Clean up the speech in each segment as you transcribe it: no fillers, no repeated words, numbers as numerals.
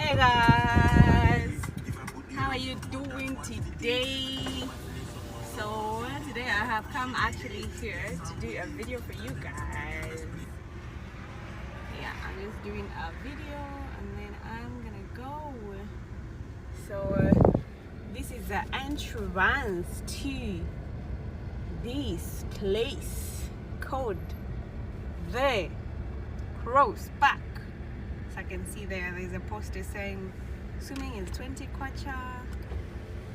Hey guys, how are you doing today? So today I have come actually here to do a video for you guys. Yeah, I'm just doing a video and then I'm gonna go. So this is the entrance to this place called the Cross Park. I can see there's a poster saying swimming is 20 kwacha.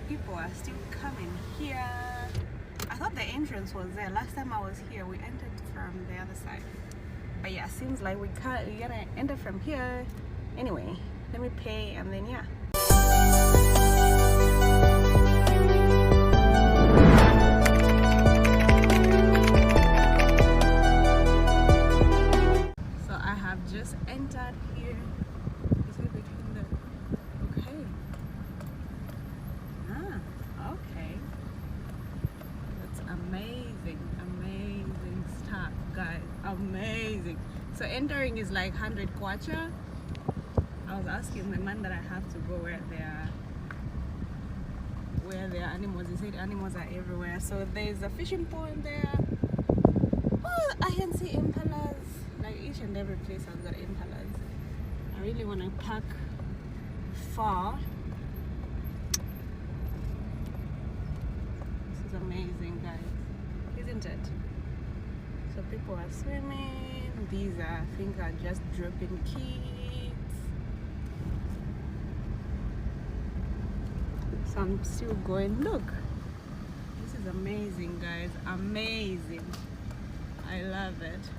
People are still coming here. I thought the entrance was there. Last time I was here, we entered from the other side. But yeah, seems like we gotta enter from here. Anyway, let me pay and then yeah. So I have just entered here. Is it between the... Okay. Okay. That's amazing, amazing stuff, guys. Amazing. So entering is like 100 kwacha. I was asking the man that I have to go where there are animals. He said animals are everywhere. So there's a fishing pond there. Oh, I can see impalas. Like each and every place has got impalas. I really want to park far. This is amazing, guys, isn't it? So people are swimming. These are, I think, are just dropping kids. So I'm still going. Look, this is amazing, guys. Amazing. I love it.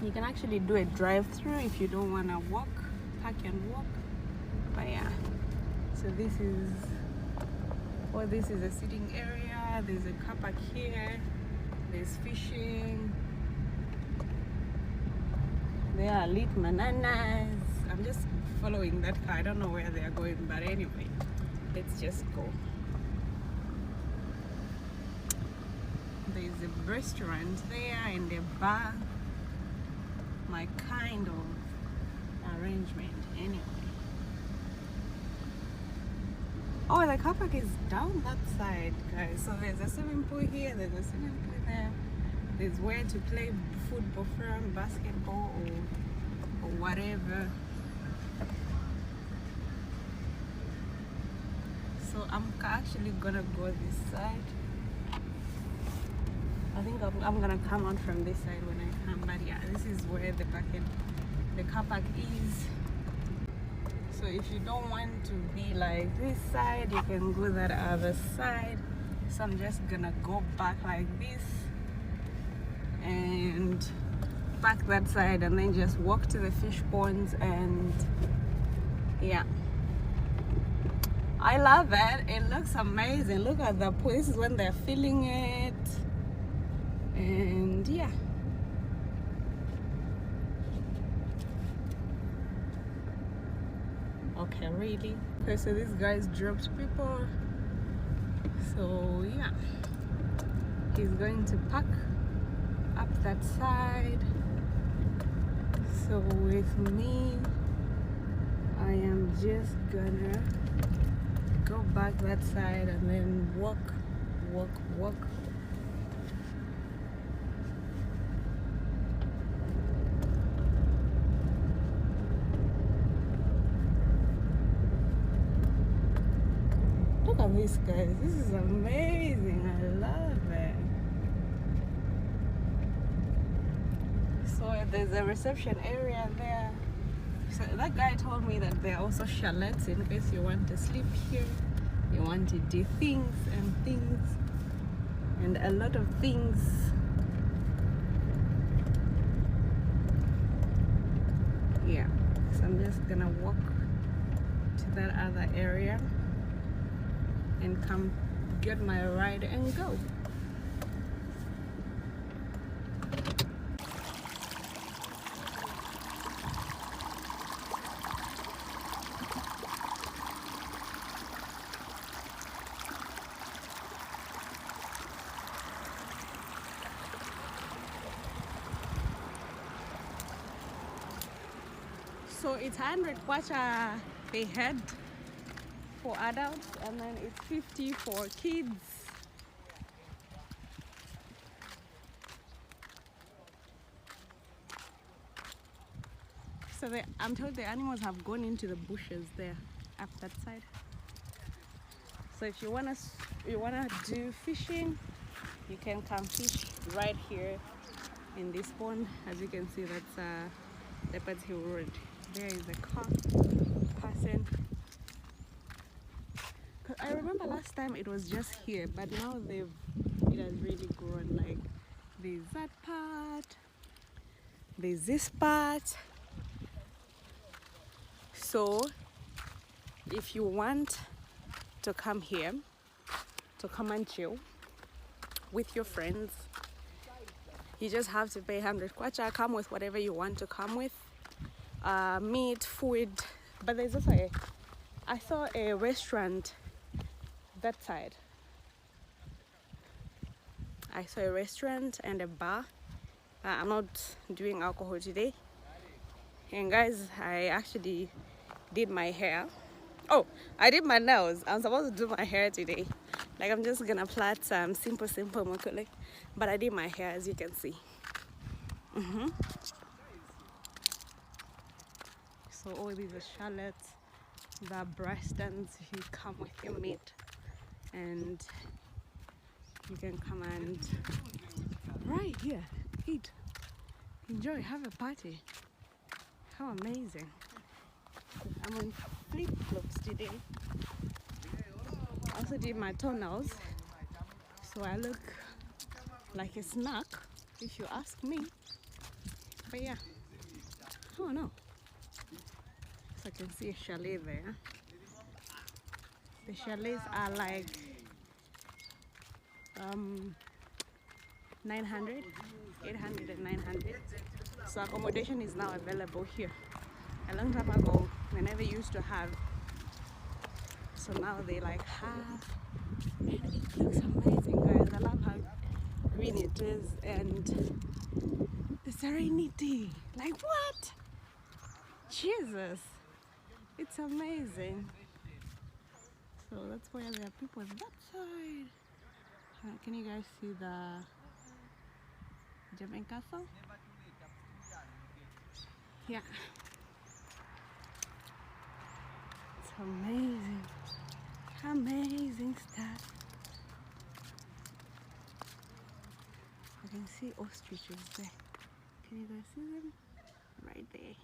You can actually do a drive-through if you don't want to walk, park and walk. But yeah, so this is a sitting area. There's a car park here. There's fishing. There are lit bananas. I'm just following that car. I don't know where they are going, but anyway, let's just go. There's a restaurant there and a bar. My kind of arrangement anyway. Oh, the car park is down that side, guys. So there's a swimming pool here, there's a swimming pool there. There's where to play football from, basketball or whatever. So I'm actually gonna go this side. I think I'm gonna come out from this side when I come, but yeah, this is where the car park is. So if you don't want to be like this side, you can go that other side. So I'm just gonna go back like this and park that side and then just walk to the fish ponds. And yeah, I love it. It looks amazing. Look at the pool. This is when they're filling it. And yeah, okay, really? Okay, so these guys dropped people. So yeah, he's going to park up that side. So with me, I am just gonna go back that side and then walk. Look at this, guys. This is amazing. I love it. So there's a reception area there. So that guy told me that there are also chalets in case you want to sleep here, you want to do things and a lot of things. Yeah, so I'm just gonna walk to that other area and come get my ride and go. So it's 100 kwacha per head for adults, and then it's 50 for kids. So I'm told the animals have gone into the bushes there, up that side. So if you wanna do fishing, you can come fish right here in this pond. As you can see, that's Leopard's Hill Road. There is a car passing. I remember last time it was just here, but now it has really grown. Like there's that part, there's this part. So if you want to come here, to come and chill with your friends, you just have to pay 100 kwacha. Come with whatever you want to come with, meat, food. But there's also I saw a restaurant that side. I saw a restaurant and a bar. I'm not doing alcohol today. And guys, I actually did my hair. Oh, I did my nails. I'm supposed to do my hair today. Like I'm just gonna plait some simple mokole. But I did my hair, as you can see. So all these are shallots, the breastons. You come with your meat, and you can come and right here eat, enjoy, have a party. How amazing. I'm on flip-flops today. I also did my toenails, so I look like a snack if you ask me. But yeah, I don't know. So I can see a chalet there. The chalets are like 900, 800 and 900. So accommodation is now available here. A long time ago, they never used to have. So now they like have. And it looks amazing, guys. I love how green it is and the serenity. Like what? Jesus. It's amazing. So that's why there are people on that side. Can you guys see the German castle? Yeah. It's amazing. Amazing stuff. I can see ostriches there. Can you guys see them? Right there.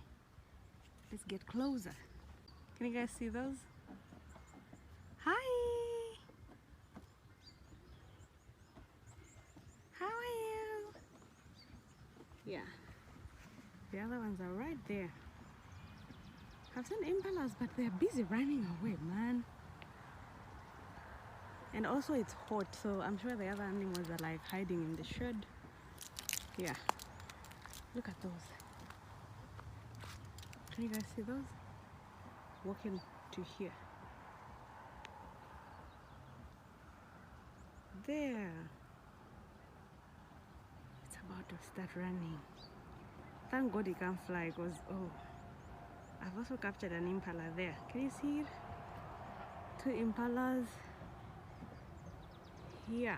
Let's get closer. Can you guys see those? Hi! How are you? Yeah. The other ones are right there. I've seen impalas, but they're busy running away, man. And also it's hot, so I'm sure the other animals are like hiding in the shed. Yeah. Look at those. Can you guys see those? Walking to here. There. It's about to start running. Thank God he can't fly because, oh, I've also captured an impala there. Can you see it? 2 impalas. Yeah.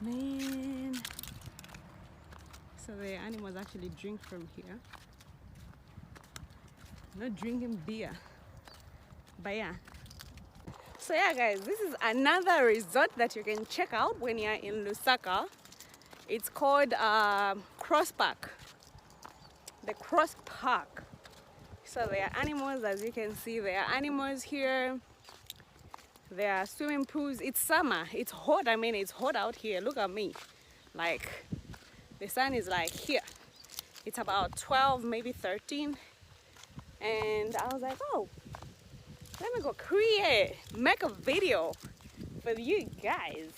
Man. So the animals actually drink from here. Not drinking beer. But yeah. So yeah, guys, this is another resort that you can check out when you're in Lusaka. It's called Cross Park. The Cross Park. So there are animals, as you can see. There are animals here. There are swimming pools. It's summer. It's hot. I mean, it's hot out here. Look at me. Like, the sun is like here. It's about 12, maybe 13. And I was like, oh, let me go make a video for you guys.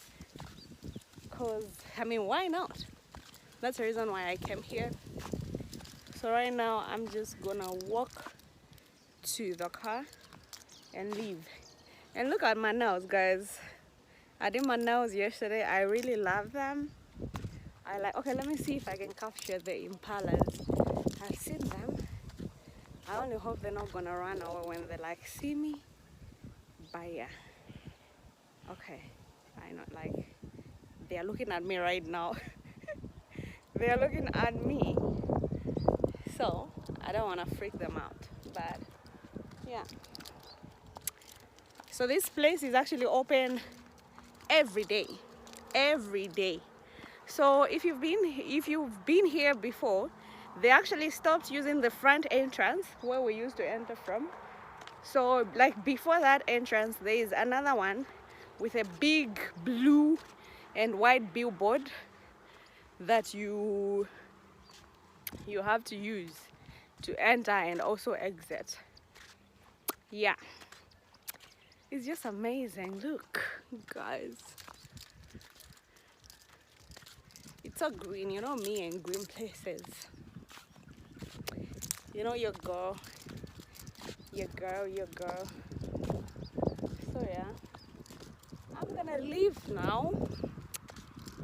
Because, I mean, why not? That's the reason why I came here. So right now, I'm just gonna walk to the car and leave. And look at my nails, guys. I did my nails yesterday. I really love them. Okay, let me see if I can capture the impalas. I've seen them. I only hope they're not gonna run away when they like see me. But yeah, okay, I know, like they are looking at me right now. They are looking at me, so I don't want to freak them out. But yeah, so this place is actually open every day. So if you've been here before, they actually stopped using the front entrance where we used to enter from. So like before that entrance, there is another one with a big blue and white billboard that you have to use to enter and also exit. Yeah, it's just amazing. Look, guys, it's so green. You know me and green places. You know your girl. So yeah, I'm gonna leave now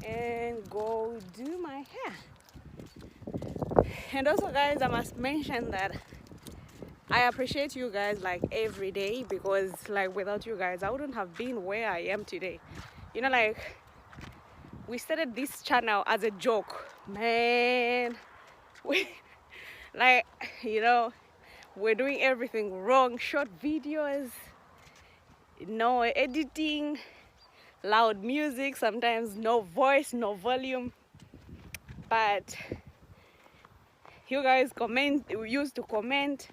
and go do my hair. And also, guys, I must mention that I appreciate you guys like every day, because like without you guys I wouldn't have been where I am today. You know, like we started this channel as a joke, man. We like, you know, we're doing everything wrong. Short videos, no editing, loud music, sometimes no voice, no volume. But you guys used to comment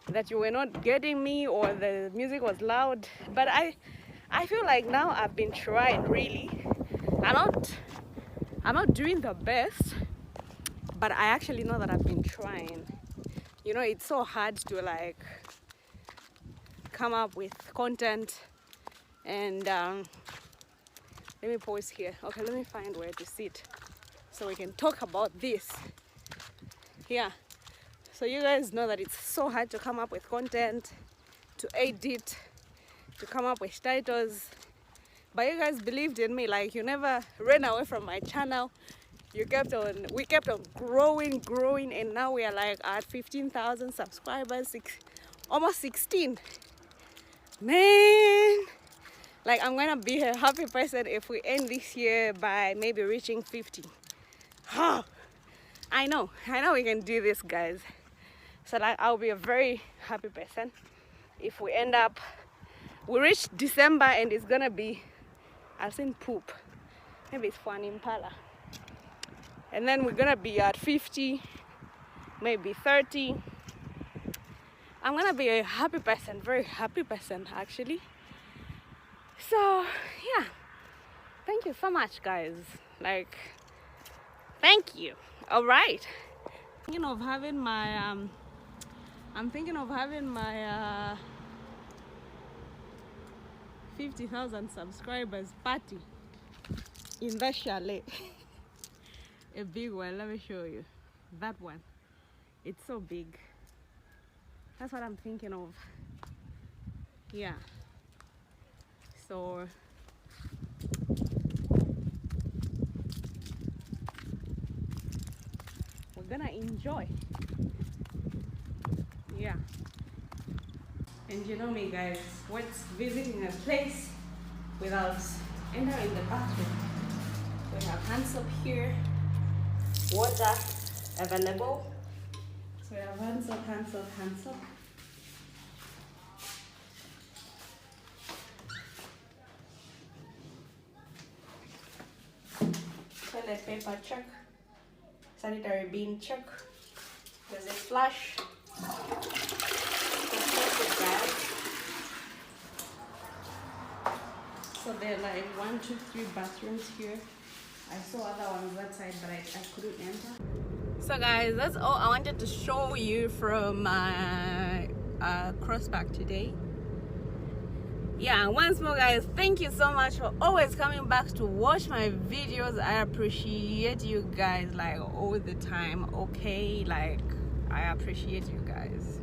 that you were not getting me or the music was loud. But I feel like now I've been trying, really. I'm not doing the best, but I actually know that I've been trying. You know, it's so hard to like come up with content. And let me pause here. Okay, let me find where to sit so we can talk about this. Yeah, so you guys know that it's so hard to come up with content, to edit, to come up with titles. But you guys believed in me. Like, you never ran away from my channel. We kept on growing, and now we are like at 15,000 subscribers, almost 16. Man, like I'm gonna be a happy person if we end this year by maybe reaching 50. Huh. I know we can do this, guys. So like I'll be a very happy person if we reach December and it's gonna be, I've seen poop, maybe it's for an impala, and then we're gonna be at 50, maybe 30. I'm gonna be a happy person, very happy person actually. So yeah, thank you so much, guys. Like, thank you. All right, I'm thinking of having my 50,000 subscribers party in that chalet. A big one. Let me show you that one. It's so big. That's what I'm thinking of. Yeah, so we're gonna enjoy. Yeah. And you know me, guys, what's visiting a place without entering the bathroom? We have hands up here, water available. So we have hands up. Toilet paper check, sanitary bin check. There's a flush. So there are like 1, 2, 3 bathrooms here. I saw other ones that side, but I couldn't enter. So guys, that's all I wanted to show you from my crossback today. Yeah, once more, guys, thank you so much for always coming back to watch my videos. I appreciate you guys like all the time. Okay, like I appreciate you guys.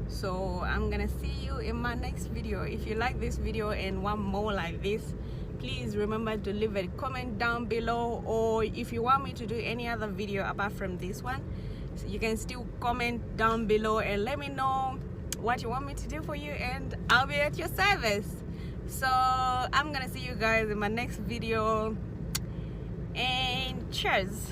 So I'm gonna see you in my next video. If you like this video and want more like this, please remember to leave a comment down below, or if you want me to do any other video apart from this one, So you can still comment down below and let me know what you want me to do for you, and I'll be at your service. So I'm gonna see you guys in my next video, and cheers.